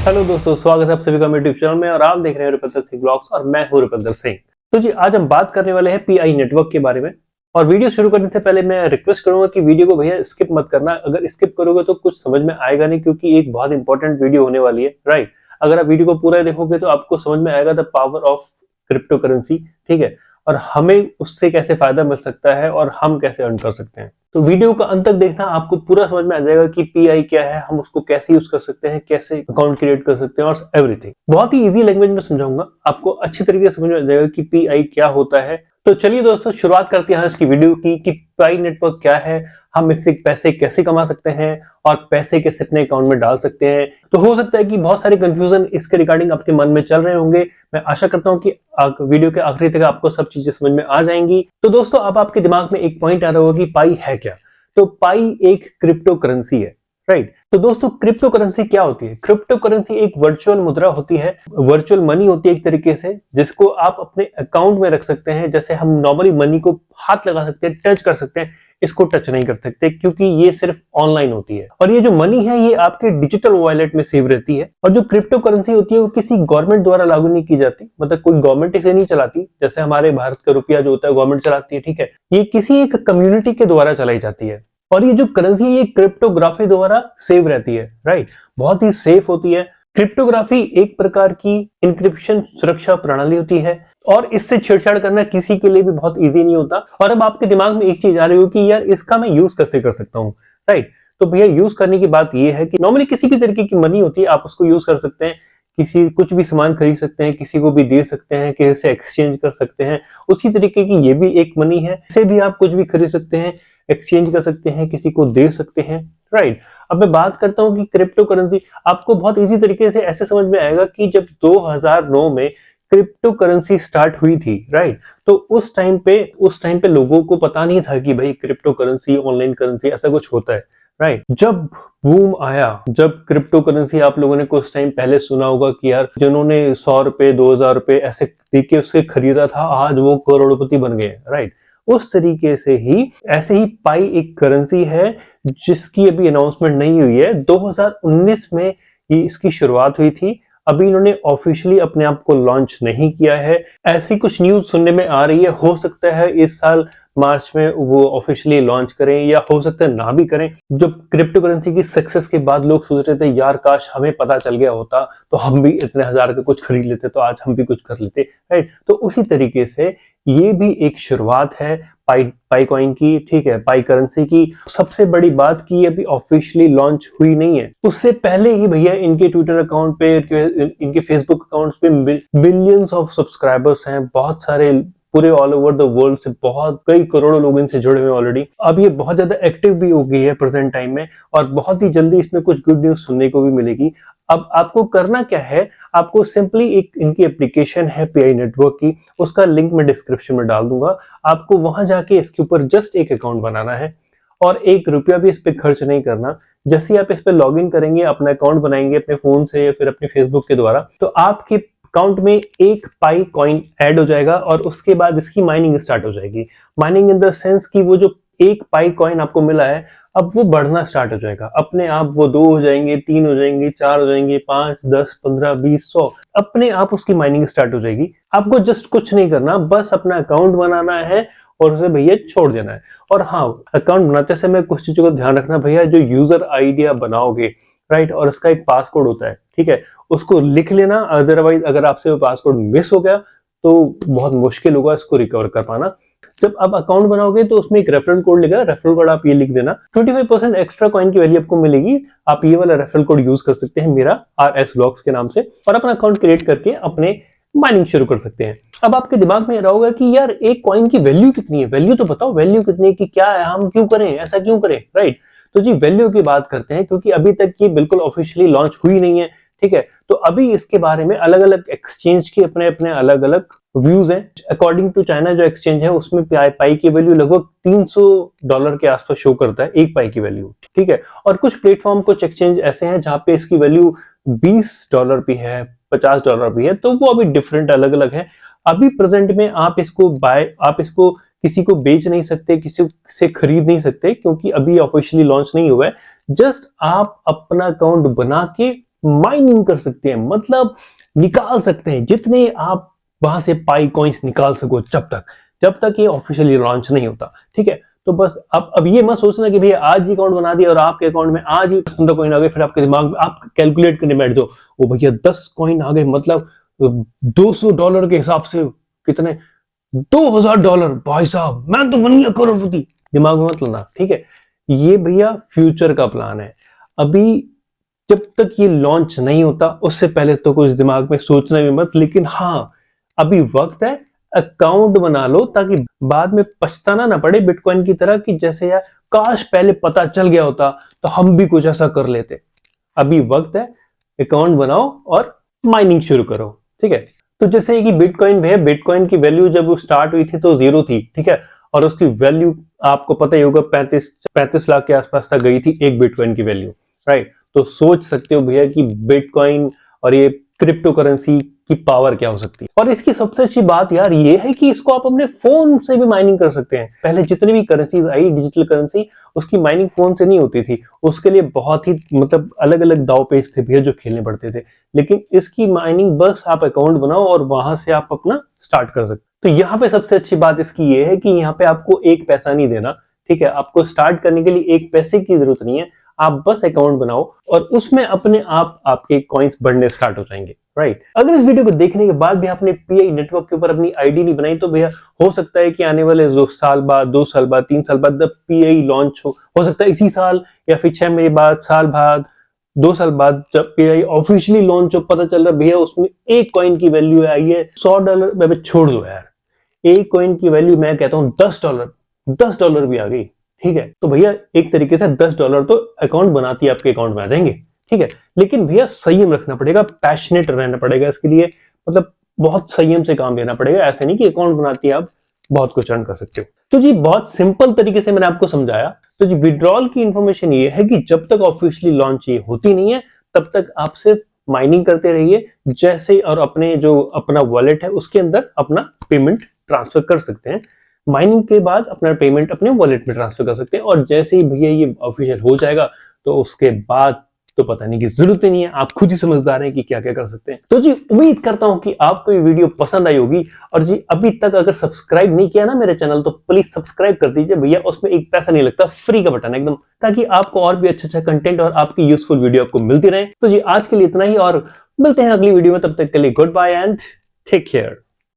Hello दोस्तों, स्वागत है आप सभी का मेरे यूट्यूब चैनल में और आप देख रहे हैं रुपिंदर सिंह ब्लॉग्स और मैं हूं रुपिंदर सिंह। तो जी आज हम बात करने वाले हैं पीआई नेटवर्क के बारे में। और वीडियो शुरू करने से पहले मैं रिक्वेस्ट करूंगा कि वीडियो को भैया स्किप मत करना। अगर स्किप करोगे तो कुछ समझ में आएगा नहीं, क्योंकि एक बहुत इंपॉर्टेंट वीडियो होने वाली है, राइट। अगर आप वीडियो को पूरा देखोगे तो आपको समझ में आएगा the power of crypto currency, ठीक है, और हमें उससे कैसे फायदा मिल सकता है और हम कैसे अर्न कर सकते हैं। तो वीडियो का अंत तक देखना, आपको पूरा समझ में आ जाएगा कि पीआई क्या है, हम उसको कैसे यूज कर सकते हैं, कैसे अकाउंट क्रिएट कर सकते हैं और एवरीथिंग। बहुत ही इजी लैंग्वेज में समझाऊंगा, आपको अच्छी तरीके से समझ में आ जाएगा कि पीआई क्या होता है। तो चलिए दोस्तों, शुरुआत करते हैं आज की वीडियो की कि पीआई नेटवर्क क्या है, हम इससे पैसे कैसे कमा सकते हैं और पैसे कैसे अपने अकाउंट में डाल सकते हैं। तो हो सकता है कि बहुत सारे कंफ्यूजन इसके रिगार्डिंग आपके मन में चल रहे होंगे। मैं आशा करता हूं कि वीडियो के आखिरी तक आपको सब चीजें समझ में आ जाएंगी। तो दोस्तों, अब आपके दिमाग में एक पॉइंट आ रहा होगा कि पाई है क्या। तो पाई एक क्रिप्टो करेंसी है, राइट। तो दोस्तों, क्रिप्टो करेंसी क्या होती है? क्रिप्टो करेंसी एक वर्चुअल मुद्रा होती है, वर्चुअल मनी होती है एक तरीके से, जिसको आप अपने अकाउंट में रख सकते हैं। जैसे हम नॉर्मली मनी को हाथ लगा सकते हैं, टच कर सकते हैं, इसको टच नहीं कर सकते क्योंकि ये सिर्फ ऑनलाइन होती है। और ये जो मनी है ये आपके डिजिटल वॉलेट में सेव रहती है। और जो क्रिप्टो करेंसी होती है वो किसी गवर्नमेंट द्वारा लागू नहीं की जाती, मतलब कोई गवर्नमेंट इसे नहीं चलाती। जैसे हमारे भारत का रुपया जो होता है गवर्नमेंट चलाती है, ठीक है। ये किसी एक कम्युनिटी के द्वारा चलाई जाती है। और ये जो करेंसी है ये क्रिप्टोग्राफी द्वारा सेव रहती है, राइट। बहुत ही सेफ होती है। क्रिप्टोग्राफी एक प्रकार की इंक्रिप्शन सुरक्षा प्रणाली होती है और इससे छेड़छाड़ करना किसी के लिए भी बहुत इजी नहीं होता। और अब आपके दिमाग में एक चीज आ रही हो कि यार इसका मैं यूज कैसे कर सकता हूँ, राइट। तो भैया यूज करने की बात यह है कि नॉर्मली किसी भी तरीके की मनी होती है, आप उसको यूज कर सकते हैं। किसी कुछ भी सामान खरीद सकते हैं, किसी को भी दे सकते हैं, किसी से एक्सचेंज कर सकते हैं। उसी तरीके की ये भी एक मनी है, इसे भी आप कुछ भी खरीद सकते हैं, एक्सचेंज कर सकते हैं, किसी को दे सकते हैं, राइट। अब मैं बात करता हूं कि क्रिप्टो करेंसी आपको बहुत इजी तरीके से ऐसे समझ में आएगा कि जब 2009 में क्रिप्टो करेंसी स्टार्ट हुई थी, राइट। तो उस टाइम पे लोगों को पता नहीं था कि भाई क्रिप्टो करेंसी, ऑनलाइन करेंसी ऐसा कुछ होता है, राइट। जब बूम आया, जब क्रिप्टो करेंसी, आप लोगों ने कुछ टाइम पहले सुना होगा कि यार जिन्होंने 100 रुपए 2000 रुपए ऐसे देके उसे खरीदा था, आज वो करोड़पति बन गए, राइट। उस तरीके से ही ऐसे ही पाई एक करेंसी है जिसकी अभी अनाउंसमेंट नहीं हुई है। 2019 में ये इसकी शुरुआत हुई थी। अभी इन्होंने ऑफिशियली अपने आप को लॉन्च नहीं किया है। ऐसी कुछ न्यूज सुनने में आ रही है, हो सकता है इस साल मार्च में वो ऑफिशियली लॉन्च करें या हो सकता है ना भी करें। जब क्रिप्टो करेंसी की सक्सेस के बाद लोग सोच रहे थे यार काश हमें पता चल गया होता तो हम भी इतने हजार का कुछ खरीद लेते, तो आज हम भी कुछ कर लेते, राइट। तो उसी तरीके से ये भी एक शुरुआत है पाई कॉइन की, ठीक है, पाई करेंसी की। सबसे बड़ी बात की अभी ऑफिशियली लॉन्च हुई नहीं है, उससे पहले ही भैया इनके ट्विटर अकाउंट पे, इनके फेसबुक अकाउंट्स पे बिलियंस ऑफ सब्सक्राइबर्स हैं, बहुत सारे पूरे ऑल ओवर द वर्ल्ड से बहुत कई करोड़ों लोग इनसे जुड़े हुए ऑलरेडी। अब ये बहुत ज्यादा एक्टिव भी हो गई है प्रेजेंट टाइम में और बहुत ही जल्दी इसमें कुछ गुड न्यूज सुनने को भी मिलेगी। अब आपको करना क्या है, आपको सिंपली एक इनकी एप्लीकेशन है पीआई नेटवर्क की, उसका लिंक मैं डिस्क्रिप्शन में डाल दूंगा। आपको वहां जाके इसके ऊपर जस्ट एक अकाउंट बनाना है और 1 रुपया भी इस पे खर्च नहीं करना। जैसे ही आप इस पे लॉग इन करेंगे, अपना अकाउंट बनाएंगे अपने फोन से या फिर अपने फेसबुक के द्वारा, तो आपके अकाउंट में एक पाई कॉइन ऐड हो जाएगा और उसके बाद इसकी माइनिंग स्टार्ट हो जाएगी। माइनिंग इन द सेंस कि वो जो एक पाई कॉइन आपको मिला है, अब वो बढ़ना स्टार्ट हो जाएगा अपने आप। वो 2 हो जाएंगे, 3 हो जाएंगे, 4 हो जाएंगे, 5, 10, 15, 20, 100, अपने आप उसकी माइनिंग स्टार्ट हो जाएगी। आपको जस्ट कुछ नहीं करना, बस अपना अकाउंट बनाना है और उसे भैया छोड़ देना है। और हाँ, अकाउंट बनाते समय कुछ चीजों का ध्यान रखना भैया, जो यूजर आईडी आप बनाओगे, राइट, और उसका एक पासकोड होता है, ठीक है, उसको लिख लेना। अदरवाइज अगर आपसे वो पासकोड मिस हो गया तो बहुत मुश्किल होगा इसको रिकवर कर पाना। जब आप अकाउंट बनाओगे तो उसमें एक रेफरल कोड लिखा है, रेफरल कोड आप ये लिख देना। 25% एक्स्ट्रा कॉइन की वैल्यू आपको मिलेगी। आप ये वाला रेफरल कोड यूज कर सकते हैं मेरा RS ब्लॉग्स के नाम से, और अपना अकाउंट क्रिएट करके अपने माइनिंग शुरू कर सकते हैं। अब आपके दिमाग में रहा होगा कि यार एक कॉइन की वैल्यू कितनी है, वैल्यू तो बताओ, वैल्यू कितनी है, कि क्या है, हम क्यों करें, ऐसा क्यों करें, राइट। तो जी वैल्यू की बात करते हैं, क्योंकि अभी तक ये बिल्कुल ऑफिशियली लॉन्च हुई नहीं है, ठीक है। तो अभी इसके बारे में अलग अलग एक्सचेंज के अपने अपने अलग अलग व्यूज हैं। अकॉर्डिंग टू चाइना जो एक्सचेंज है उसमें पाई की वैल्यू लगभग $300 के आसपास शो करता है, एक पाई की वैल्यू, ठीक है। और कुछ प्लेटफॉर्म, कुछ एक्सचेंज ऐसे हैं जहां पे इसकी वैल्यू $20 भी है, $50 भी है, तो वो अभी डिफरेंट अलग अलग है। अभी प्रेजेंट में आप इसको किसी को बेच नहीं सकते, किसी से खरीद नहीं सकते, क्योंकि अभी ऑफिशियली लॉन्च नहीं हुआ है। जस्ट आप अपना अकाउंट बना के माइनिंग कर सकते हैं, मतलब निकाल सकते हैं जितने आप वहां से पाई कॉइन्स निकाल सको, जब तक ये ऑफिशियली लॉन्च नहीं होता। ठीक है, तो बस अब ये मत सोचना कि भैया आज ही अकाउंट बना दिया और आपके अकाउंट में आज ही 15 कॉइन आ गए, फिर आपके दिमाग में आप कैलकुलेट करने बैठ जाओ, वो भैया 10 कॉइन आ गए, मतलब $200 के हिसाब से कितने, $2000, भाई साहब मैं तो बन गया करोड़पति। दिमाग में मत लाना, ठीक है, ये भैया फ्यूचर का प्लान है। अभी जब तक ये लॉन्च नहीं होता उससे पहले तो कुछ दिमाग में सोचना भी मत, लेकिन हाँ अभी वक्त है, अकाउंट बना लो ताकि बाद में पछताना ना पड़े बिटकॉइन की तरह कि जैसे यार काश पहले पता चल गया होता तो हम भी कुछ ऐसा कर लेते। अभी वक्त है, अकाउंट बनाओ और माइनिंग शुरू करो। ठीक है, तो जैसे कि बिटकॉइन है, बिटकॉइन की वैल्यू जब वो स्टार्ट हुई थी तो 0 थी। ठीक है, और उसकी वैल्यू आपको पता ही होगा 35 लाख के आसपास तक गई थी एक बिटकॉइन की वैल्यू, राइट। तो सोच सकते हो भैया कि बिटकॉइन और ये क्रिप्टो करेंसी की पावर क्या हो सकती है। और इसकी सबसे अच्छी बात यार ये है कि इसको आप अपने फोन से भी माइनिंग कर सकते हैं। पहले जितनी भी करेंसीज आई डिजिटल करेंसी, उसकी माइनिंग फोन से नहीं होती थी, उसके लिए बहुत ही मतलब अलग अलग दाव पेच थे भैया जो खेलने पड़ते थे। लेकिन इसकी माइनिंग बस आप अकाउंट बनाओ और वहां से आप अपना स्टार्ट कर सकते। तो यहाँ पे सबसे अच्छी बात इसकी ये है कि यहाँ पे आपको एक पैसा नहीं देना। ठीक है, आपको स्टार्ट करने के लिए एक पैसे की जरूरत नहीं है, आप बस अकाउंट बनाओ और उसमें अपने आप आपके कॉइन्स बढ़ने स्टार्ट हो जाएंगे, राइट। अगर इस वीडियो को देखने के बाद भी आपने पीआई नेटवर्क के ऊपर अपनी आईडी नहीं बनाई तो भैया हो सकता है कि आने वाले 2 साल बाद, 2 साल बाद, 3 साल बाद जब पीआई लॉन्च हो सकता है इसी साल या फिर 6 महीने बाद, साल बाद, 2 साल बाद जब पीआई ऑफिशियली लॉन्च हो, पता चल रहा भैया उसमें एक कॉइन की वैल्यू आई है $100, मैं छोड़ दो यार, एक कॉइन की वैल्यू मैं कहता हूँ $10 भी आ गई। ठीक है, तो भैया एक तरीके से $10 तो अकाउंट बनाती है आपके अकाउंट में आ जाएंगे। ठीक है, लेकिन भैया संयम रखना पड़ेगा, पैशनेट रहना पड़ेगा इसके लिए, मतलब बहुत संयम से काम लेना पड़ेगा। ऐसे नहीं कि अकाउंट बनाती है आप बहुत कुछ अर्न कर सकते हो। तो जी बहुत सिंपल तरीके से मैंने आपको समझाया। तो जी विड्रॉल की इंफॉर्मेशन ये है कि जब तक ऑफिशियली लॉन्च ये होती नहीं है तब तक आप सिर्फ माइनिंग करते रहिए जैसे, और अपने जो अपना वॉलेट है उसके अंदर अपना पेमेंट ट्रांसफर कर सकते हैं। माइनिंग के बाद अपना पेमेंट अपने वॉलेट में ट्रांसफर कर सकते हैं, और जैसे ही भैया ये ऑफिशियल हो जाएगा तो उसके बाद तो पता नहीं की जरूरत ही नहीं है, आप खुद ही समझदार हैं कि क्या क्या कर सकते हैं। तो जी उम्मीद करता हूं कि आपको ये वीडियो पसंद आई होगी। और जी अभी तक अगर सब्सक्राइब नहीं किया ना मेरे चैनल तो प्लीज सब्सक्राइब कर दीजिए भैया, उसमें एक पैसा नहीं लगता, फ्री का बटन है एकदम, ताकि आपको और भी अच्छा कंटेंट और आपकी यूजफुल वीडियो आपको मिलती रहे। तो जी आज के लिए इतना ही और मिलते हैं अगली वीडियो में, तब तक के लिए goodbye and take care.